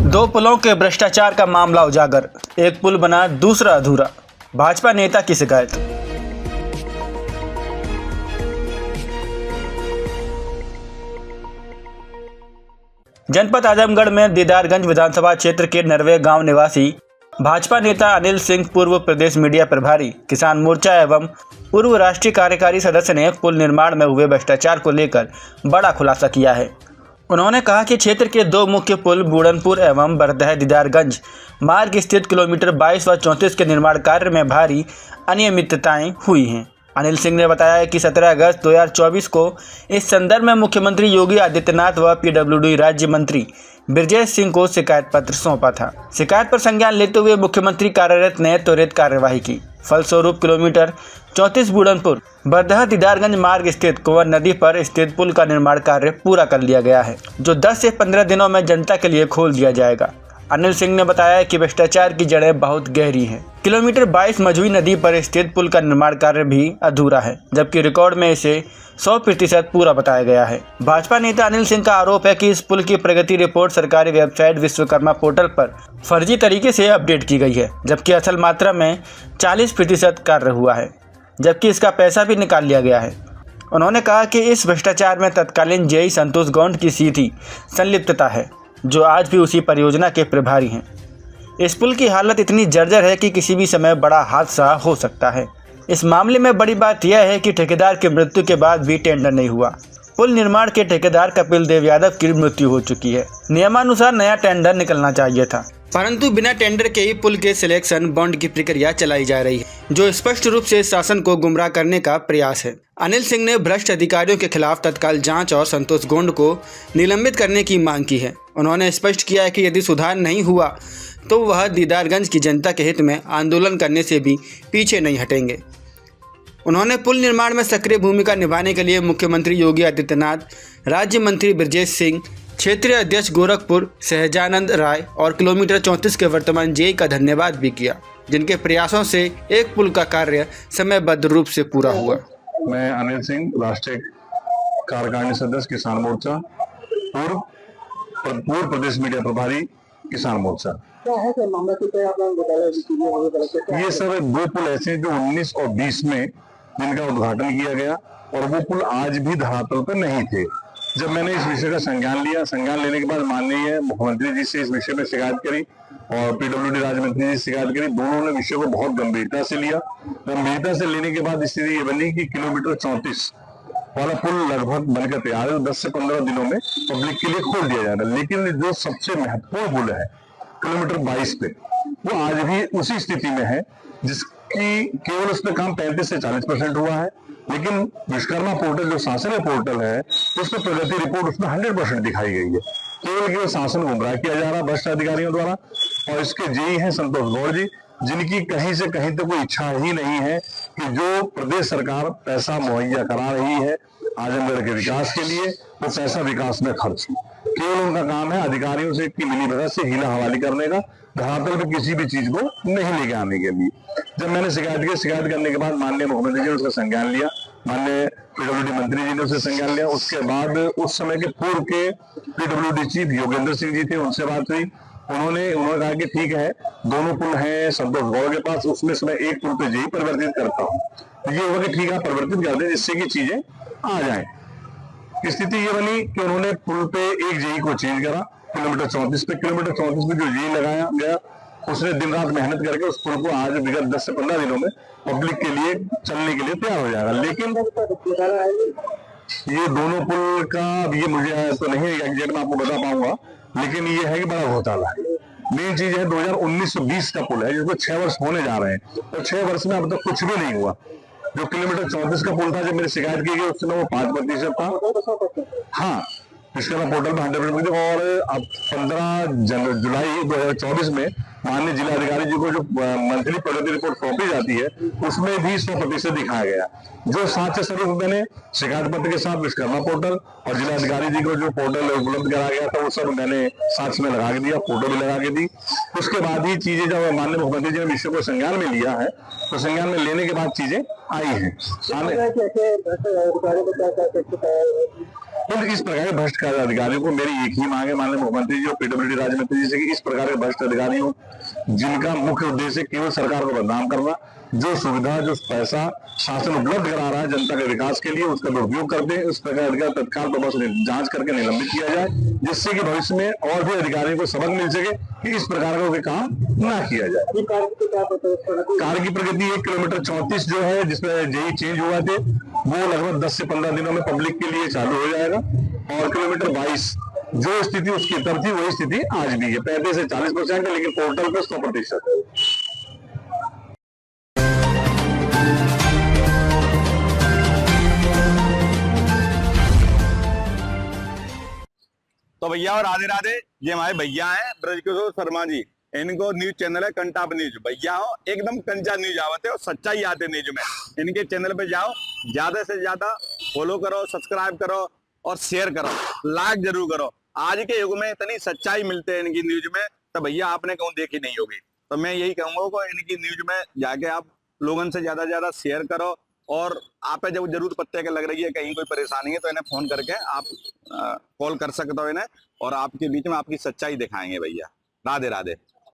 दो पुलों के भ्रष्टाचार का मामला उजागर, एक पुल बना दूसरा अधूरा, भाजपा नेता की शिकायत। जनपद आजमगढ़ में दीदारगंज विधानसभा क्षेत्र के नरवे गांव निवासी भाजपा नेता अनिल सिंह, पूर्व प्रदेश मीडिया प्रभारी किसान मोर्चा एवं पूर्व राष्ट्रीय कार्यकारी सदस्य ने पुल निर्माण में हुए भ्रष्टाचार को लेकर बड़ा खुलासा किया है। उन्होंने कहा कि क्षेत्र के दो मुख्य पुल बूढ़नपुर एवं बरदह दीदारगंज मार्ग स्थित किलोमीटर 22 व 34 के निर्माण कार्य में भारी अनियमितताएं हुई हैं। अनिल सिंह ने बताया कि 17 अगस्त 2024 को इस संदर्भ में मुख्यमंत्री योगी आदित्यनाथ व पीडब्ल्यूडी राज्य मंत्री ब्रजेश सिंह को शिकायत पत्र सौंपा था। शिकायत पर संज्ञान लेते हुए मुख्यमंत्री कार्यालय ने त्वरित कार्यवाही की। फलस्वरूप किलोमीटर 34 बूढ़नपुर बरदह दीदारगंज मार्ग स्थित कुंवर नदी पर स्थित पुल का निर्माण कार्य पूरा कर लिया गया है, जो 10 से 15 दिनों में जनता के लिए खोल दिया जाएगा। अनिल सिंह ने बताया कि भ्रष्टाचार की जड़ें बहुत गहरी हैं। किलोमीटर 22 मझवी नदी पर स्थित पुल का निर्माण कार्य भी अधूरा है, जबकि रिकॉर्ड में इसे 100% पूरा बताया गया है। भाजपा नेता अनिल सिंह का आरोप है कि इस पुल की प्रगति रिपोर्ट सरकारी वेबसाइट विश्वकर्मा पोर्टल पर फर्जी तरीके से अपडेट की गई है, जबकि असल मात्रा में 40% कार्य हुआ है, जबकि इसका पैसा भी निकाल लिया गया है। उन्होंने कहा कि इस भ्रष्टाचार में तत्कालीन जेई संतोष गौंड की सीधी संलिप्तता है, जो आज भी उसी परियोजना के प्रभारी हैं। इस पुल की हालत इतनी जर्जर है कि किसी भी समय बड़ा हादसा हो सकता है। इस मामले में बड़ी बात यह है कि ठेकेदार की मृत्यु के बाद भी टेंडर नहीं हुआ। पुल निर्माण के ठेकेदार कपिल देव यादव की मृत्यु हो चुकी है। नियमानुसार नया टेंडर निकलना चाहिए था, परंतु बिना टेंडर के ही पुल के सिलेक्शन बॉन्ड की प्रक्रिया चलाई जा रही है, जो स्पष्ट रूप से शासन को गुमराह करने का प्रयास है। अनिल सिंह ने भ्रष्ट अधिकारियों के खिलाफ तत्काल जांच और संतोष गोंड को निलंबित करने की मांग की है। उन्होंने स्पष्ट किया है कि यदि सुधार नहीं हुआ तो वह दीदारगंज की जनता के हित में आंदोलन करने से भी पीछे नहीं हटेंगे। उन्होंने पुल निर्माण में सक्रिय भूमिका निभाने के लिए मुख्यमंत्री योगी आदित्यनाथ, राज्य मंत्री ब्रजेश सिंह, क्षेत्रीय अध्यक्ष गोरखपुर सहजानंद राय और किलोमीटर 34 के वर्तमान जेई का धन्यवाद भी किया, जिनके प्रयासों से एक पुल का कार्य समयबद्ध रूप से पूरा हुआ। मैं अनिल सिंह, राष्ट्रीय कार्यकारिणी सदस्य किसान मोर्चा, पूर्व प्रदेश मीडिया प्रभारी किसान मोर्चा। क्या है सर मामला? ये सर दो पुल ऐसे जो 19 और 20 में जिनका उद्घाटन किया गया और वो पुल आज भी धरातल पर नहीं थे। जब मैंने इस विषय का संज्ञान लिया, संज्ञान लेने के बाद माननीय मुख्यमंत्री जी से इस विषय में शिकायत करी और पीडब्ल्यूडी राज्य मंत्री जी से शिकायत करी। दोनों ने विषय को बहुत गंभीरता से लिया। गंभीरता से लेने के बाद स्थिति ये बनी कि किलोमीटर 34 वाला पुल लगभग बनकर तैयार है, 10 से 15 दिनों में पब्लिक के लिए खोल दिया जाएगा। लेकिन जो सबसे महत्वपूर्ण पुल है किलोमीटर 22 पे, वो आज भी उसी स्थिति में है, जिसकी केवल उसका काम 35 से 40% हुआ है। लेकिन विश्वकर्मा पोर्टल जो शासन पोर्टल है, उसमें प्रगति रिपोर्ट उसमें 100% दिखाई गई है। केवल शासन गुमराह किया जा रहा है भ्रष्ट अधिकारियों द्वारा। और इसके जेई हैं संतोष गौड़ जी, जिनकी कहीं से कहीं तक कोई इच्छा ही नहीं है कि जो प्रदेश सरकार पैसा मुहैया करा रही है आजमगढ़ के विकास के लिए, वो पैसा विकास में खर्च हो। केवल उनका काम है अधिकारियों से की मिलीभगत से हीला हवाली करने का, धरातल पे किसी भी चीज को नहीं लेके आने के लिए। जब मैंने शिकायत करने के बाद माननीय मुख्यमंत्री जी ने उसका संज्ञान लिया, माननीय पीडब्ल्यूडी मंत्री जी ने उससे संज्ञान लिया। उसके बाद उस समय के पूर्व के पीडब्ल्यूडी चीफ योगेंद्र सिंह जी थे, उनसे बात हुई। उन्होंने कहा कि ठीक है, दोनों पुल हैं संतोष गौड़ के पास, उसमें से मैं एक पुल पे जेई परिवर्तित करता हूँ। तो ये होगा कि ठीक है, परिवर्तित कर दें जिससे कि चीजें आ जाए। स्थिति ये बनी कि उन्होंने पुल पे एक जेई को चेंज करा किलोमीटर 34 पे। किलोमीटर 34 में जो जेई लगाया गया, उसने दिन रात मेहनत करके उस पुल को आज विगत 10 से 15 दिनों में पब्लिक के लिए चलने के लिए तैयार हो जाएगा। लेकिन ये दोनों पुल का ये मुझे तो नहीं एग्जैक्ट मैं आपको बता पाऊंगा, लेकिन ये है कि बड़ा घोटाला है। मेन चीज है 2019-20 का पुल है, जिसको 6 वर्ष होने जा रहे हैं और 6 वर्ष में अब तक कुछ भी नहीं हुआ। जो किलोमीटर 34 का पुल था, जब मेरी शिकायत की गई उस समय वो 5% था। हाँ, विश्वकर्मा पोर्टल में 100% और अब 15 जुलाई 2024 में माननीय जिलाधिकारी जी को जो मंथली प्रगति रिपोर्ट सौंपी जाती है, उसमें भी 100% दिखाया गया। जो साक्ष्य स्वरूप मैंने शिकायत पत्र के साथ विश्वकर्मा पोर्टल और जिलाधिकारी जी को जो पोर्टल उपलब्ध कराया गया था, वो सब मैंने साक्ष्य में लगा के दिया, फोटो भी लगा के दी। उसके बाद ही चीजें जब माननीय मुख्यमंत्री जी ने विषय को संज्ञान में लिया है, तो संज्ञान में लेने के बाद चीजें आई हैं। तो इस प्रकार के भ्रष्ट अधिकारियों को मेरी एक ही मांग है माननीय मुख्यमंत्री जी और पीडब्ल्यूडी राज्य मंत्री जी से कि इस प्रकार के भ्रष्ट अधिकारियों जिनका मुख्य उद्देश्य केवल सरकार को बदनाम करना, जो सुविधा जो पैसा शासन उपलब्ध करा रहा है जनता के विकास के लिए उसका दुरुपयोग करते हैं, उस प्रकार का तत्काल प्रभाव से जांच करके निलंबित किया जाए, जिससे कि भविष्य में और भी अधिकारियों को सबक मिल सके कि इस प्रकार का कोई काम ना किया जाए। कार्य की प्रगति 1 किलोमीटर 34 जो है जिसमें जेई चेंज हुआ थे वो लगभग 10 से 15 दिनों में पब्लिक के लिए चालू हो जाएगा और किलोमीटर 22 जो स्थिति उसकी तब थी वही स्थिति आज भी है, 35 से 40% है, लेकिन पोर्टल पे 100% है। तो भैया और राधे राधे, ये हमारे भैया हैं ब्रजकिशोर शर्मा जी, इनको न्यूज चैनल है कंटाप न्यूज। भैया हो एकदम कंचा न्यूज आवते और सच्चाई आते न्यूज में। इनके चैनल पे जाओ, ज्यादा से ज्यादा फॉलो करो, सब्सक्राइब करो और शेयर करो, लाइक जरूर करो। आज के युग में इतनी सच्चाई मिलते हैं इनकी न्यूज में, तो भैया आपने कहूँ देखी नहीं होगी। तो मैं यही कहूंगा कि इनकी न्यूज में जाके आप लोगों से ज्यादा शेयर करो और आप जब जरूरत पत्ते के लग रही है, कहीं कोई परेशानी है तो इन्हें फोन करके आप कॉल कर सकते हो इन्हें और आपके बीच में आपकी सच्चाई दिखाएंगे भैया। राधे राधे।